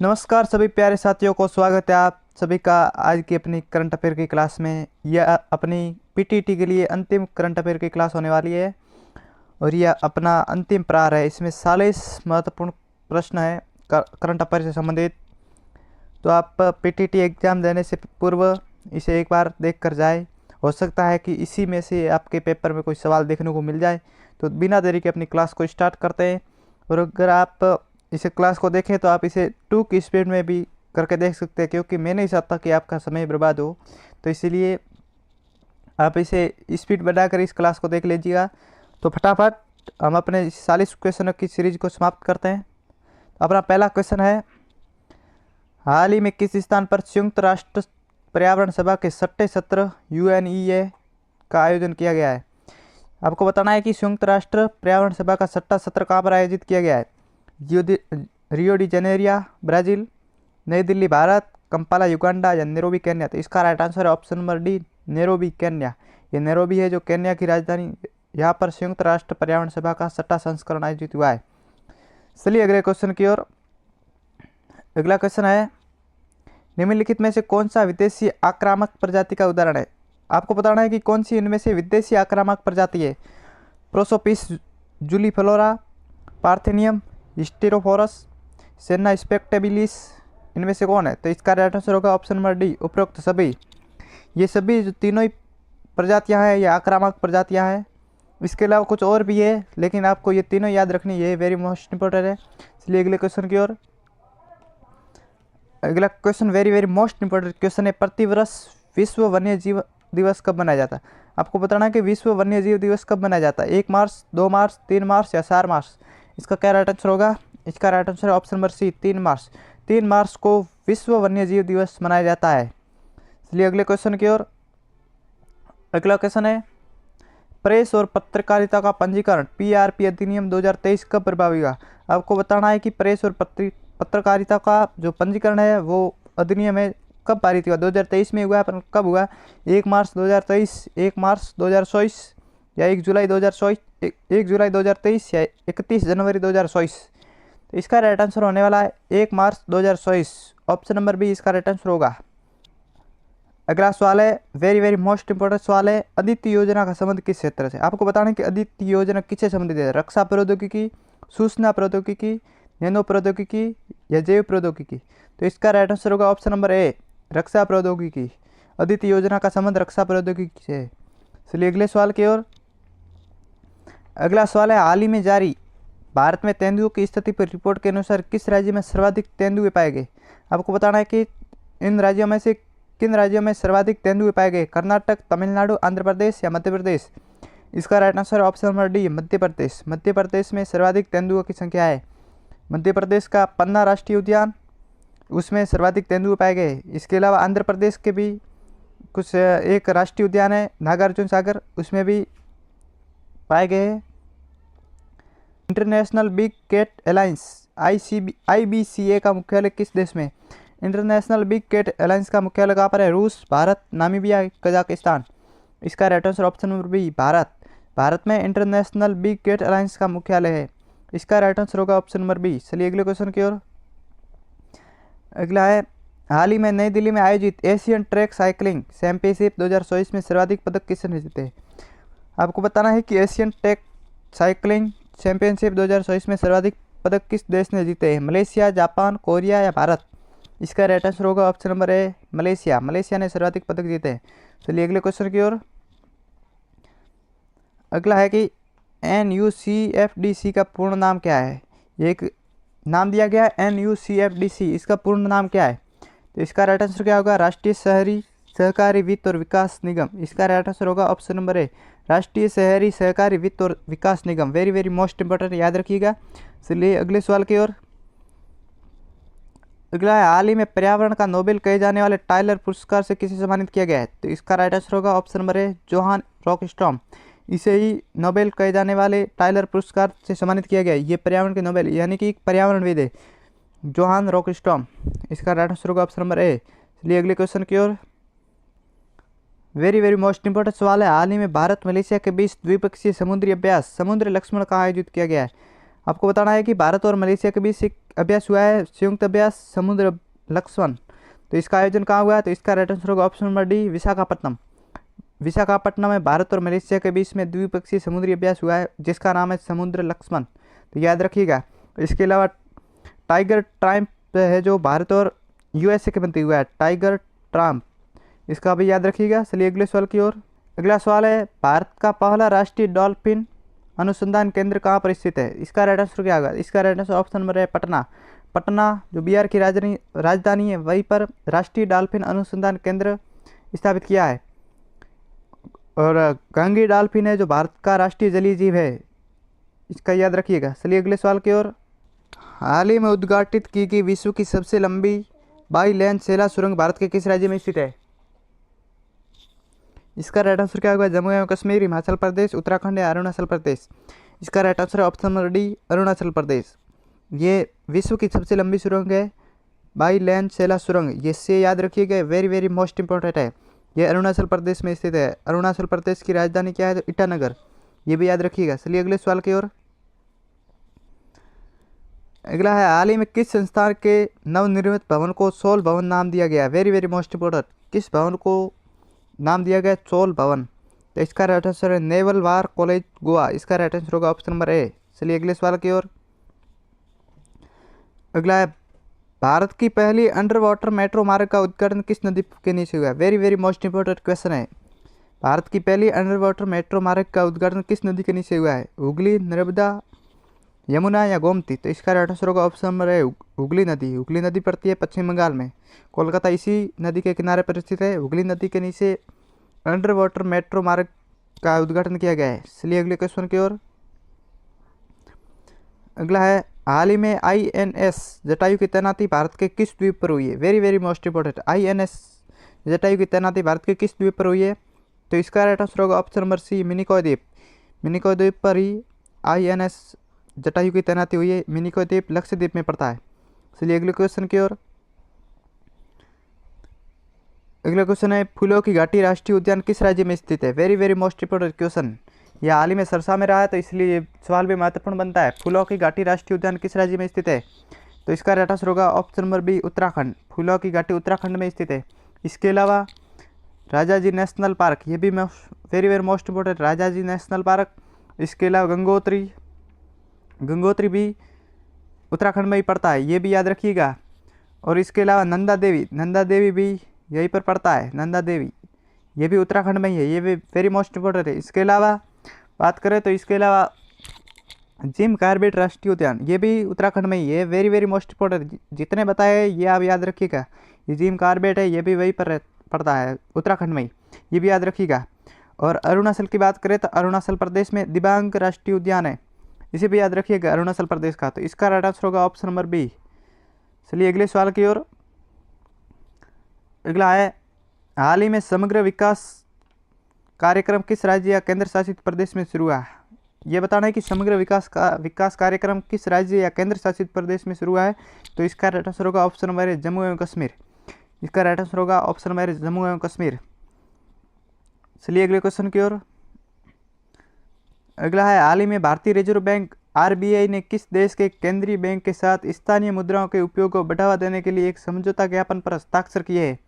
नमस्कार सभी प्यारे साथियों को, स्वागत है आप सभी का आज की अपनी करंट अफेयर की क्लास में। यह अपनी पीटीटी के लिए अंतिम करंट अफेयर की क्लास होने वाली है और यह अपना अंतिम प्रहार है। इसमें 40 महत्वपूर्ण प्रश्न है करंट अफेयर से संबंधित। तो आप पीटीटी एग्जाम देने से पूर्व इसे एक बार देख कर जाए। हो सकता है कि इसी में से आपके पेपर में कोई सवाल देखने को मिल जाए। तो बिना देरी के अपनी क्लास को स्टार्ट करते हैं। और अगर आप इसे क्लास को देखें तो आप इसे 2 की स्पीड में भी करके देख सकते हैं, क्योंकि मैं नहीं चाहता कि आपका समय बर्बाद हो। तो इसीलिए आप इसे स्पीड बढ़ाकर इस क्लास को देख लीजिएगा। तो फटाफट हम अपने 40 क्वेश्चनों की सीरीज को समाप्त करते हैं। तो अपना पहला क्वेश्चन है, हाल ही में किस स्थान पर संयुक्त राष्ट्र पर्यावरण सभा के 6ठे सत्र यूएनईए का आयोजन किया गया है? आपको बताना है कि संयुक्त राष्ट्र पर्यावरण सभा का 6ठा सत्र कहाँ पर आयोजित किया गया है। रियो डी जेनेरिया ब्राज़ील, नई दिल्ली भारत, कंपाला युगांडा या नैरोबी केन्या। तो इसका राइट आंसर है option number D, Nairobi Kenya. ये नैरोबी है जो केन्या की राजधानी। यहाँ पर संयुक्त राष्ट्र पर्यावरण सभा का 6ठा संस्करण आयोजित हुआ है। चलिए अगले क्वेश्चन की ओर। अगला क्वेश्चन है, निम्नलिखित में से कौन सा विदेशी आक्रामक प्रजाति का उदाहरण है? आपको बताना है कि कौन सी इनमें से विदेशी आक्रामक प्रजाति है। प्रोसोपिस जूलीफ्लोरा, पार्थेनियम, स्टेरोफोरस, सेना स्पेक्टेबिलिस, इनमें से कौन है? तो इसका राइट आंसर होगा ऑप्शन नंबर डी, उपरोक्त सभी। ये सभी जो तीनों ही प्रजातियां हैं ये आक्रामक प्रजातियां हैं। इसके अलावा कुछ और भी है, लेकिन आपको ये तीनों याद रखनी है, वेरी मोस्ट इंपॉर्टेंट है। इसलिए अगले क्वेश्चन की ओर। अगला question very very most important question है, प्रतिवर्ष विश्व वन्य जीव दिवस कब मनाया जाता है? आपको बताना है कि विश्व वन्य जीव दिवस कब मनाया जाता है। 1 मार्च, 2 मार्च, 3 मार्च या 4 मार्च? इसका क्या राइट आंसर होगा? इसका राइट आंसर है ऑप्शन नंबर सी, 3 मार्च। 3 मार्च को विश्व वन्य जीव दिवस मनाया जाता है। इसलिए अगले क्वेश्चन की ओर। अगला क्वेश्चन है, प्रेस और पत्रकारिता का पंजीकरण पीआरपी अधिनियम 2023 कब प्रभावी हुआ? आपको बताना है कि प्रेस और पत्रकारिता का जो पंजीकरण है वो अधिनियम है कब पारित हुआ। 2023 में हुआ, पर कब हुआ? 1 मार्च 2023, 1 मार्च 2024 या 1 जुलाई 2024, 1 जुलाई 2023 या 31 जनवरी 2024? तो इसका राइट आंसर होने वाला है 1 मार्च 2024। ऑप्शन नंबर बी इसका राइट आंसर होगा। अगला सवाल है, वेरी वेरी मोस्ट इंपॉर्टेंट सवाल है, अदिति योजना का संबंध किस क्षेत्र से? आपको बताना है कि अदिति योजना किससे संबंधित है। रक्षा प्रौद्योगिकी, सूचना प्रौद्योगिकी, नैनो प्रौद्योगिकी या जैव प्रौद्योगिकी? तो इसका राइट आंसर होगा ऑप्शन नंबर ए, रक्षा प्रौद्योगिकी। अदिति योजना का संबंध रक्षा प्रौद्योगिकी से है। चलिए अगले सवाल की ओर। अगला सवाल है, हाल ही में जारी भारत में तेंदुओं की स्थिति पर रिपोर्ट के अनुसार किस राज्य में सर्वाधिक तेंदुए पाए गए? आपको बताना है कि इन राज्यों में से किन राज्यों में सर्वाधिक तेंदुए पाए गए। कर्नाटक, तमिलनाडु, आंध्र प्रदेश या मध्य प्रदेश? इसका राइट आंसर है option number D, Madhya Pradesh. Madhya Pradesh में सर्वाधिक तेंदुओं की संख्या है। मध्य प्रदेश का पन्ना राष्ट्रीय उद्यान, उसमें सर्वाधिक तेंदुए पाए गए। इसके अलावा आंध्र प्रदेश के भी कुछ एक राष्ट्रीय उद्यान है नागार्जुन सागर, उसमें भी पाए गए हैं। International Big Cat Alliance IBCA का मुख्यालय किस देश में? इंटरनेशनल बिग कैट अलायंस का मुख्यालय कहाँ पर है? रूस, भारत, नामीबिया, कजाकिस्तान? इसका right answer option number B, Bharat. Bharat में इंटरनेशनल बिग कैट अलायंस का मुख्यालय है। इसका राइट आंसर होगा ऑप्शन नंबर बी। चलिए अगले क्वेश्चन की ओर। अगला है, हाल ही में नई दिल्ली में आयोजित एशियन ट्रैक साइकिलिंग चैंपियनशिप 2024 में सर्वाधिक पदक किसने जीते? आपको बताना है कि एशियन ट्रैक साइकिलिंग चैंपियनशिप 2024 में सर्वाधिक पदक किस देश ने जीते हैं। मलेशिया, जापान, कोरिया या भारत? इसका राइट आंसर होगा option number A, Malaysia. Malaysia ने सर्वाधिक पदक जीते हैं। चलिए अगले क्वेश्चन की ओर। अगला है कि NUCFDC का पूर्ण नाम क्या है? ये एक नाम दिया गया है NUCFDC, इसका पूर्ण नाम क्या है? तो इसका राइट आंसर क्या होगा? राष्ट्रीय शहरी सहकारी वित्त और विकास निगम। इसका राइट आंसर होगा ऑप्शन नंबर ए, राष्ट्रीय शहरी सहकारी वित्त और विकास निगम। वेरी वेरी मोस्ट इंपॉर्टेंट, याद रखिएगा। चलिए अगले सवाल की ओर। अगला है, हाल ही में पर्यावरण का नोबेल कहे जाने वाले टाइलर पुरस्कार से किसे सम्मानित किया गया है? तो इसका राइट आंसर होगा ऑप्शन नंबर ए, जोहान रॉकस्ट्रॉम। इसे ही नोबेल कहे जाने वाले टाइलर पुरस्कार से सम्मानित किया गया है। ये पर्यावरण के नोबेल यानी कि पर्यावरणविद है, जोहान रॉकस्ट्रॉम। इसका राइट आंसर होगा ऑप्शन नंबर ए। चलिए अगले क्वेश्चन की ओर। वेरी वेरी मोस्ट इंपॉर्टेंट सवाल है, हाल ही में भारत मलेशिया के बीच द्विपक्षीय समुद्री अभ्यास समुद्र लक्ष्मण का आयोजित किया गया है। आपको बताना है कि भारत और मलेशिया के बीच एक अभ्यास हुआ है, संयुक्त अभ्यास समुद्र लक्ष्मण। तो इसका आयोजन कहाँ हुआ है? तो इसका राइट आंसर होगा option number D, Visakhapatnam. Visakhapatnam में भारत और मलेशिया के बीच में द्विपक्षीय समुद्री अभ्यास हुआ है, जिसका नाम है समुद्र लक्ष्मण। तो याद रखिएगा। इसके अलावा टाइगर ट्रायम्फ है जो भारत और यूएसए के मध्य हुआ है, टाइगर ट्रायम्फ, इसका भी याद रखिएगा। चलिए अगले सवाल की ओर। अगला सवाल है, भारत का पहला राष्ट्रीय डॉल्फिन अनुसंधान केंद्र कहाँ पर स्थित है? इसका राइट आंसर क्या होगा? इसका राइट आंसर ऑप्शन नंबर है पटना। पटना जो बिहार की राजधानी है, वहीं पर राष्ट्रीय डॉल्फिन अनुसंधान केंद्र स्थापित किया है। और गांगी डॉल्फिन है जो भारत का राष्ट्रीय जलीय जीव है, इसका याद रखिएगा। चलिए अगले सवाल की ओर। हाल ही में उद्घाटित की गई विश्व की सबसे लंबी बाई लेन सेला सुरंग भारत के किस राज्य में स्थित है? इसका राइट आंसर क्या होगा? जम्मू एवं कश्मीर, हिमाचल प्रदेश, उत्तराखंड या अरुणाचल प्रदेश। इसका राइट आंसर है option number D, Arunachal Pradesh. ये विश्व की सबसे लंबी सुरंग है, बाई लेन सेला सुरंग, ये से याद रखिएगा, वेरी वेरी मोस्ट इंपॉर्टेंट है। ये अरुणाचल प्रदेश में स्थित है। अरुणाचल प्रदेश की राजधानी क्या है? तो ईटानगर, ये भी याद रखिएगा। चलिए अगले सवाल की ओर। अगला है, हाल ही में किस संस्थान के नवनिर्मित भवन को सोल भवन नाम दिया गया? वेरी वेरी मोस्ट इंपॉर्टेंट, किस भवन को नाम दिया गया? सोल भवन। तो इसका राइट आंसर है नेवल वार कॉलेज गोवा, इसका राइट आंसर होगा ऑप्शन नंबर ए। चलिए अगले सवाल की ओर। अगला है, भारत की पहली अंडर वाटर मेट्रो मार्ग का उद्घाटन किस नदी के नीचे हुआ? Very very most important question है। भारत की पहली अंडर वाटर मेट्रो मार्ग का उद्घाटन किस नदी के नीचे हुआ है? हुगली, नर्मदा, यमुना या गोमती? तो इसका राइट आंसर होगा ऑप्शन नंबर है हुगली नदी। हुगली नदी पड़ती है पश्चिम बंगाल में, कोलकाता इसी नदी के किनारे पर स्थित है। हुगली नदी के नीचे अंडर वाटर मेट्रो मार्ग का उद्घाटन किया गया है। चलिए अगले क्वेश्चन की ओर। अगला है, हाल ही में INS जटायु की तैनाती भारत के किस द्वीप पर हुई है? Very very most important, INS Jatayu की तैनाती भारत के किस द्वीप पर हुई है? तो इसका राइट आंसर होगा ऑप्शन नंबर सी, मिनिकॉय द्वीप। मिनिकॉय द्वीप पर ही INS जटायु की तैनाती हुई है। मिनिकॉय द्वीप लक्षद्वीप में पड़ता है। चलिए अगले क्वेश्चन की ओर। अगला क्वेश्चन है, फूलों की घाटी राष्ट्रीय उद्यान किस राज्य में स्थित है? Very very most important question, यह हाल ही में सरसा में रहा है, तो इसलिए ये सवाल भी महत्वपूर्ण बनता है। फूलों की घाटी राष्ट्रीय उद्यान किस राज्य में स्थित है? तो इसका राइट आंसर होगा ऑप्शन नंबर बी, उत्तराखंड। फूलों की घाटी उत्तराखंड में स्थित है। इसके अलावा राजाजी नेशनल पार्क, ये भी very very most important, Rajaji national park. इसके अलावा गंगोत्री भी उत्तराखंड में ही पड़ता है, ये भी याद रखिएगा। और इसके अलावा नंदा देवी भी यहीं पर पड़ता है। नंदा देवी ये भी उत्तराखंड में ही है, ये भी वेरी मोस्ट इंपॉर्टेंट है। इसके अलावा बात करें तो इसके अलावा जिम कॉर्बेट राष्ट्रीय उद्यान, ये भी उत्तराखंड में ही है, वेरी वेरी मोस्ट इंपॉर्टेंट। जितने बताए ये आप याद रखिएगा। ये जिम कॉर्बेट है, ये भी वहीं पर पड़ता है उत्तराखंड में ही, ये भी याद रखिएगा। और अरुणाचल की बात करें तो अरुणाचल प्रदेश में दिबांग राष्ट्रीय उद्यान है, इसे भी याद रखिएगा, अरुणाचल प्रदेश का। तो इसका राइट आंसर होगा ऑप्शन नंबर बी। चलिए अगले सवाल की ओर। अगला है, हाल ही में समग्र विकास कार्यक्रम किस राज्य या केंद्र शासित प्रदेश में शुरू हुआ है? ये बताना है कि समग्र विकास कार्यक्रम किस राज्य या केंद्र शासित प्रदेश में शुरू हुआ है। तो इसका राइट आंसर होगा ऑप्शन नंबर है जम्मू एवं कश्मीर। इसका राइट आंसर होगा ऑप्शन नंबर है जम्मू एवं कश्मीर। चलिए अगले क्वेश्चन की ओर। अगला है, हाल ही में भारतीय रिजर्व बैंक RBI ने किस देश के केंद्रीय बैंक के साथ स्थानीय मुद्राओं के उपयोग को बढ़ावा देने के लिए एक समझौता ज्ञापन पर हस्ताक्षर किए हैं?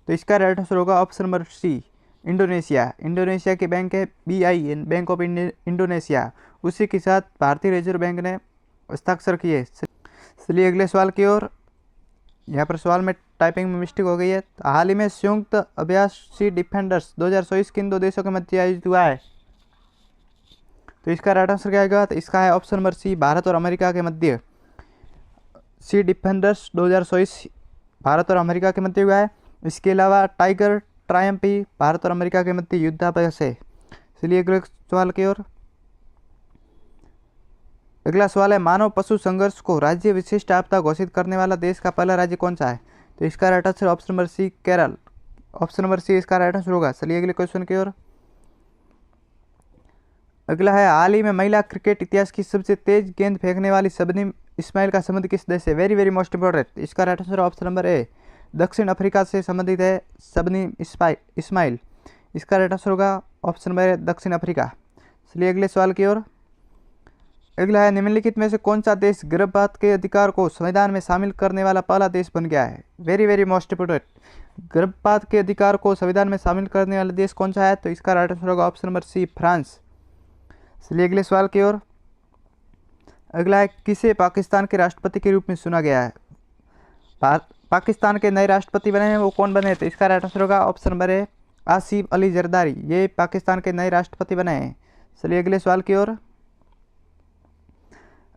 तो इसका राइट आंसर होगा option number C, Indonesia. Indonesia के बैंक है BIN, बैंक ऑफ इंडोनेशिया, उसी के साथ भारतीय रिजर्व बैंक ने हस्ताक्षर किए। चलिए अगले सवाल की ओर। यहाँ पर सवाल में टाइपिंग में मिस्टेक हो गई है। हाल ही में संयुक्त अभ्यास सी डिफेंडर्स 2024 किन दो देशों के मध्य आयोजित हुआ है? तो इसका राइट आंसर क्या आएगा? तो इसका है ऑप्शन नंबर सी, भारत और अमेरिका के मध्य। सी डिफेंडर्स 2024 भारत और अमेरिका के मध्य हुआ है। इसके अलावा टाइगर ट्रायम्फ भी भारत और अमेरिका के मध्य युद्धाभ्यास है। चलिए अगले सवाल की ओर। अगला सवाल है, मानव पशु संघर्ष को राज्य विशिष्ट आपदा घोषित करने वाला देश का पहला राज्य कौन सा है? तो इसका right answer option number C, Kerala. Option number C इसका राइट आंसर होगा। चलिए अगले क्वेश्चन की ओर। अगला है, हाल ही में महिला क्रिकेट इतिहास की सबसे तेज गेंद फेंकने वाली शबनम इस्माइल का संबंध किस देश से? वेरी वेरी मोस्ट इंपॉर्टेंट, इसका right answer option number A, दक्षिण अफ्रीका से संबंधित है शबनम इस्माइल। इसका राइट आंसर होगा ऑप्शन नंबर ए, दक्षिण अफ्रीका। चलिए अगले सवाल की ओर। अगला है, निम्नलिखित में से कौन सा देश गर्भपात के अधिकार को संविधान में शामिल करने वाला पहला देश बन गया है? Very very most important. गर्भपात के अधिकार को संविधान में शामिल करने वाला देश कौन सा है? तो इसका राइट आंसर होगा ऑप्शन नंबर सी, फ्रांस। चलिए अगले सवाल की ओर। अगला है, किसे पाकिस्तान के राष्ट्रपति के रूप में चुना गया है? पाकिस्तान के नए राष्ट्रपति बने हैं, वो कौन बने? तो इसका राइट आंसर होगा option number A, Asif Ali Zardari. ये पाकिस्तान के नए राष्ट्रपति बने हैं। चलिए अगले सवाल की ओर।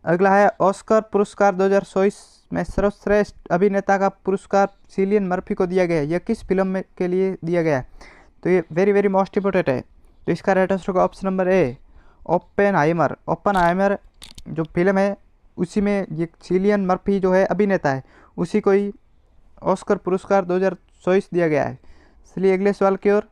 अगला है, ऑस्कर पुरस्कार 2024 में सर्वश्रेष्ठ अभिनेता का पुरस्कार सिलियन मर्फी को दिया गया है। यह किस फिल्म में के लिए दिया गया है? तो ये वेरी वेरी मोस्ट इंपोर्टेंट है। तो इसका राइट आंसर होगा option number A, Oppenheimer. Oppenheimer जो फिल्म है उसी में ये सिलियन मर्फी जो है अभिनेता है, उसी को ही ऑस्कर पुरस्कार 2024 दिया गया है। चलिए अगले सवाल की ओर।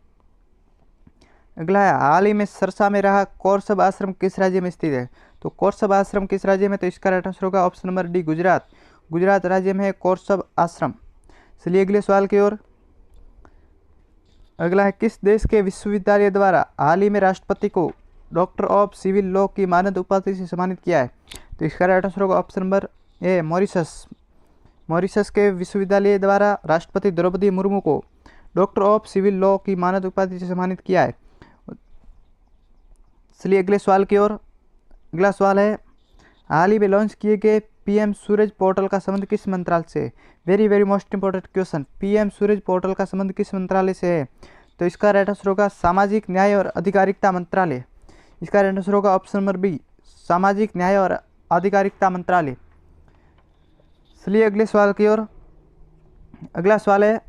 अगला है, हाल ही में सरसा में रहा कौरसब आश्रम किस राज्य में स्थित है? तो कौरसब आश्रम किस राज्य में? तो इसका राइट आंसर होगा option number D, Gujarat. Gujarat राज्य में है कौरसब आश्रम। चलिए अगले सवाल की ओर। अगला है, किस देश के विश्वविद्यालय द्वारा हाल ही में राष्ट्रपति को डॉक्टर ऑफ सिविल लॉ की मानद उपाधि से सम्मानित किया है? तो इसका राइट आंसर होगा option number A, Mauritius. Mauritius के विश्वविद्यालय द्वारा राष्ट्रपति द्रौपदी मुर्मू को डॉक्टर ऑफ सिविल लॉ की मानद उपाधि से सम्मानित किया है। चलिए अगले सवाल की ओर। अगला सवाल है, हाल ही में लॉन्च किए गए पीएम सूरज पोर्टल का संबंध किस मंत्रालय से? Very very most important question. PM Suraj portal का संबंध किस मंत्रालय से है? तो इसका राइट आंसर होगा सामाजिक न्याय और अधिकारिता मंत्रालय। इसका राइट आंसर होगा ऑप्शन नंबर बी, सामाजिक न्याय और अधिकारिता मंत्रालय। चलिए अगले सवाल की ओर। अगला सवाल है,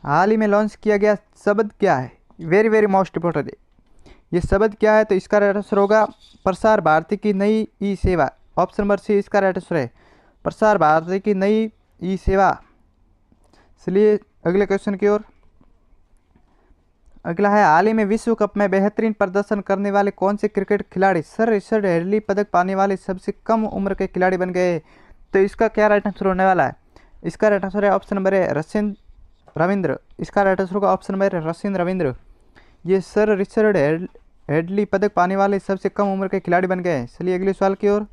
हाल ही में लॉन्च किया गया शब्द क्या है? वेरी वेरी मोस्ट इंपोर्टेंट है। ये शब्द क्या है? तो इसका राइट आंसर होगा प्रसार भारती की नई ई सेवा। ऑप्शन नंबर सी इसका राइट आंसर है, प्रसार भारती की नई ई सेवा। चलिए अगले क्वेश्चन की ओर। अगला है, हाल ही में विश्व कप में बेहतरीन प्रदर्शन करने वाले कौन से क्रिकेट खिलाड़ी सर रिचर्ड हेडली पदक पाने वाले सबसे कम उम्र के खिलाड़ी बन गए? तो इसका क्या राइट आंसर होने वाला है? इसका राइट आंसर है ऑप्शन नंबर है रशियन रविंद्र। इसका राइट आंसर होगा ऑप्शन नंबर रशियन रविंद्र। ये सर रिचर्ड हेडली पदक पाने वाले सबसे कम उम्र के खिलाड़ी बन गए हैं। चलिए अगले सवाल की ओर।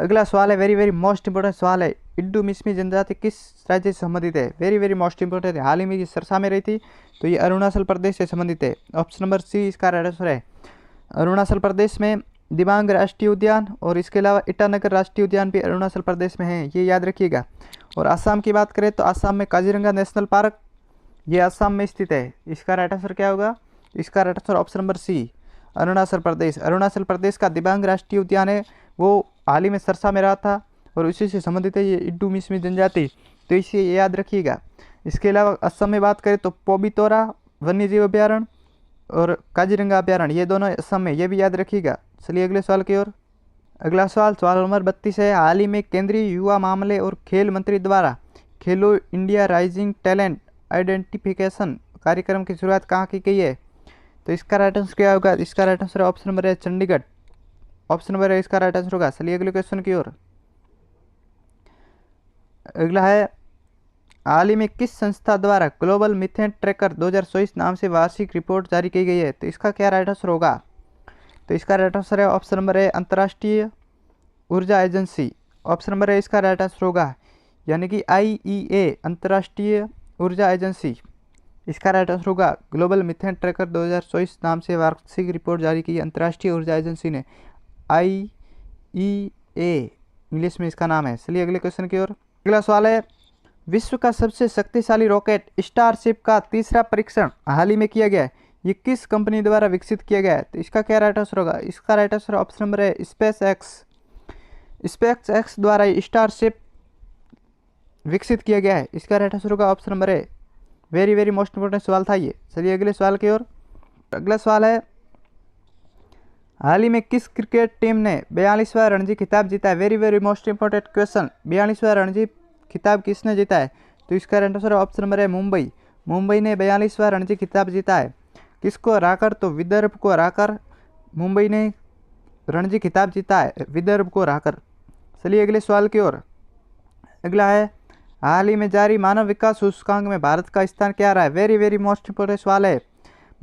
अगला सवाल है, वेरी वेरी मोस्ट इंपोर्टेंट सवाल है, इड्डू मिसमी जनजाति किस राज्य से संबंधित है? वेरी वेरी मोस्ट इंपोर्टेंट है। हाल ही में ये सरसा में रही थी, तो ये अरुणाचल प्रदेश से संबंधित है। ऑप्शन नंबर सी इसका राइट आंसर है। अरुणाचल प्रदेश में दिबांग राष्ट्रीय उद्यान और इसके अलावा ईटानगर राष्ट्रीय उद्यान भी अरुणाचल प्रदेश में है, ये याद रखिएगा। और असम की बात करें तो असम में काजीरंगा नेशनल पार्क, ये असम में स्थित है। इसका राइट आंसर क्या होगा? इसका right answer option number C, Arunachal Pradesh. Arunachal Pradesh का दिबांग राष्ट्रीय उद्यान है, वो हाल ही में सरसा में रहा था और उसी से संबंधित है ये इड्डू मिसमी जनजाति, तो इसे याद रखिएगा। इसके अलावा असम में बात करें तो पोबितोरा वन्यजीव अभ्यारण्य और काजीरंगा अभ्यारण्य, ये दोनों असम में, ये भी याद रखिएगा। चलिए अगले सवाल की ओर। अगला सवाल नंबर 32 है, हाल ही में केंद्रीय युवा मामले और खेल मंत्री द्वारा खेलो इंडिया राइजिंग टैलेंट आइडेंटिफिकेशन कार्यक्रम की शुरुआत कहाँ की गई है? तो इसका राइट आंसर क्या होगा? इसका राइट आंसर ऑप्शन नंबर है चंडीगढ़। ऑप्शन नंबर है इसका राइट आंसर होगा। चलिए अगले क्वेश्चन की ओर। अगला है, हाल ही में किस संस्था द्वारा ग्लोबल मीथेन ट्रैकर 2024 नाम से वार्षिक रिपोर्ट जारी की गई है? तो इसका क्या राइट आंसर होगा? तो इसका राइट आंसर है ऑप्शन नंबर है अंतर्राष्ट्रीय ऊर्जा एजेंसी। ऑप्शन नंबर है इसका राइट आंसर होगा, यानी कि IEA अंतर्राष्ट्रीय ऊर्जा एजेंसी। इसका राइट आंसर होगा ग्लोबल मीथेन ट्रैकर 2024 नाम से वार्षिक रिपोर्ट जारी की अंतर्राष्ट्रीय ऊर्जा एजेंसी ने, IEA इंग्लिश में इसका नाम है। चलिए अगले क्वेश्चन की ओर। अगला सवाल है, विश्व का सबसे शक्तिशाली रॉकेट स्टारशिप का तीसरा परीक्षण हाल ही में किया गया है, ये किस कंपनी द्वारा विकसित किया गया है? तो इसका क्या राइट आंसर होगा? इसका राइट आंसर ऑप्शन नंबर है स्पेस एक्स द्वारा स्टारशिप विकसित किया गया है। इसका राइट आंसर होगा ऑप्शन नंबर है। वेरी वेरी मोस्ट इंपोर्टेंट सवाल था ये। चलिए अगले सवाल की ओर। अगला सवाल है, हाल ही में किस क्रिकेट टीम ने 42वां रणजी खिताब जीता है? Very very most important question, 42वां रणजी खिताब किसने जीता है? तो इसका राइट आंसर ऑप्शन नंबर है मुंबई। मुंबई ने 42वां रणजी खिताब जीता है। किसको हराकर? तो विदर्भ को हराकर मुंबई ने रणजी खिताब जीता है, विदर्भ को हराकर। चलिए अगले सवाल की ओर। अगला है, हाल ही में जारी मानव विकास सूचकांक में भारत का स्थान क्या रहा है? वेरी वेरी मोस्ट इंपोर्टेंट सवाल है।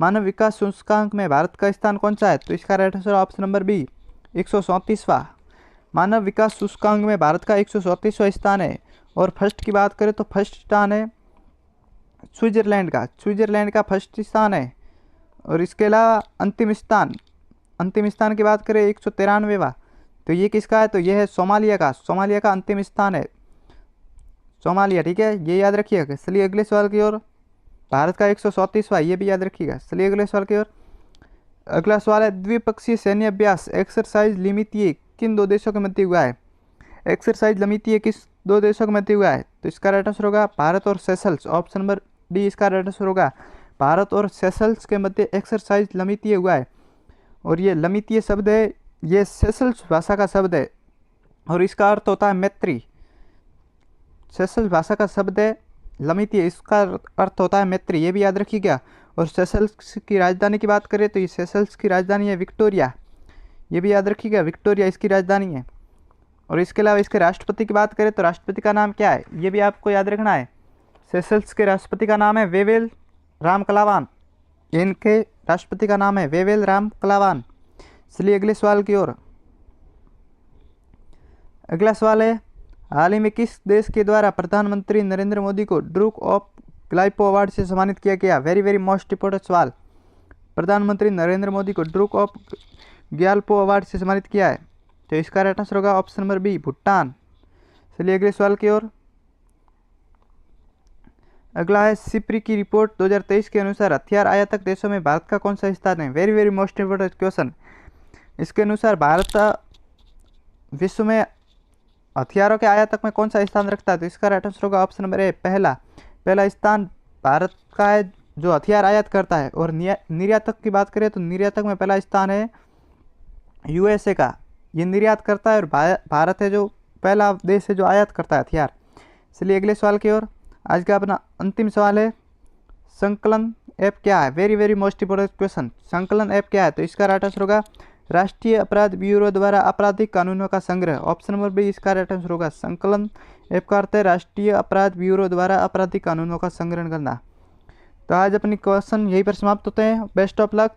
मानव विकास सूचकांक में भारत का स्थान कौन सा है? तो इसका right answer option number B 134वां। मानव विकास सूचकांक में भारत का 134वां स्थान है। और फर्स्ट की बात करें तो फर्स्ट स्थान है स्विट्जरलैंड का फर्स्ट स्थान है। और इसके अलावा अंतिम स्थान की बात करें 193वां, तो ये किसका है? तो ये है सोमालिया का अंतिम स्थान है सोमालिया। ठीक है, ये याद रखिएगा। चलिए अगले सवाल की ओर। भारत का 134वां, ये भी याद रखिएगा। चलिए अगले सवाल की ओर। अगला सवाल है द्विपक्षीय सैन्य अभ्यास एक्सरसाइज लिमितिये किन दो देशों के मध्य हुआ है? एक्सरसाइज लिमितिये किस दो देशों के मध्य हुआ है? तो इसका राइट आंसर होगा भारत और सेशल्स, ऑप्शन नंबर डी इसका राइट आंसर होगा। भारत और सेशल्स के मध्य एक्सरसाइज लिमितिये हुआ है। और ये लिमितिये शब्द है, ये सेशल्स भाषा का शब्द है और इसका अर्थ होता है मैत्री। सेशल्स भाषा का शब्द है लिमितिये, इसका अर्थ होता है मैत्री, ये भी याद रखिएगा। और सेशल्स की राजधानी की बात करें तो ये सेशल्स की राजधानी है विक्टोरिया, ये भी याद रखिएगा, विक्टोरिया इसकी राजधानी है। और इसके अलावा इसके राष्ट्रपति की बात करें तो राष्ट्रपति का नाम क्या है? ये भी आपको याद रखना है। सेशल्स के राष्ट्रपति का नाम है वेवेल रामकलावान, इनके राष्ट्रपति का नाम है वेवेल रामकलावान। चलिए अगले सवाल की ओर। अगला सवाल है हाल ही में किस देश के द्वारा प्रधानमंत्री नरेंद्र मोदी को ड्रूक ऑफ ग्लाइपो अवार्ड से सम्मानित किया गया? वेरी मोस्ट इंपॉर्टेंट सवाल। प्रधानमंत्री नरेंद्र मोदी को ड्रूक ऑफ ग्याल्पो अवार्ड से सम्मानित किया है, तो इसका राइट आंसर होगा ऑप्शन नंबर बी भूटान। चलिए अगले सवाल की ओर। अगला है सिप्री की रिपोर्ट 2023 के अनुसार हथियार आयातक देशों में भारत का कौन सा स्थान है? Very most important question. इसके अनुसार भारत विश्व में हथियारों के आयातक में कौन सा स्थान रखता है? तो इसका राइट आंसर होगा ऑप्शन नंबर ए पहला स्थान भारत का है जो हथियार आयात करता है। और निर्यातक की बात करें तो निर्यातक में पहला स्थान है यूएसए का, ये निर्यात करता है। और भारत है जो पहला देश है जो आयात करता है हथियार। चलिए अगले सवाल की ओर। आज का अपना अंतिम सवाल है संकलन ऐप क्या है? Very most important question. संकलन ऐप क्या है? तो इसका राइट आंसर होगा राष्ट्रीय अपराध ब्यूरो द्वारा आपराधिक कानूनों का संग्रह, ऑप्शन नंबर बी इसका राइट आंसर होगा। संकलन ऐप का अर्थ है राष्ट्रीय अपराध ब्यूरो द्वारा आपराधिक कानूनों का संग्रहण करना। तो आज अपनी क्वेश्चन यहीं पर समाप्त होते हैं। Best of luck.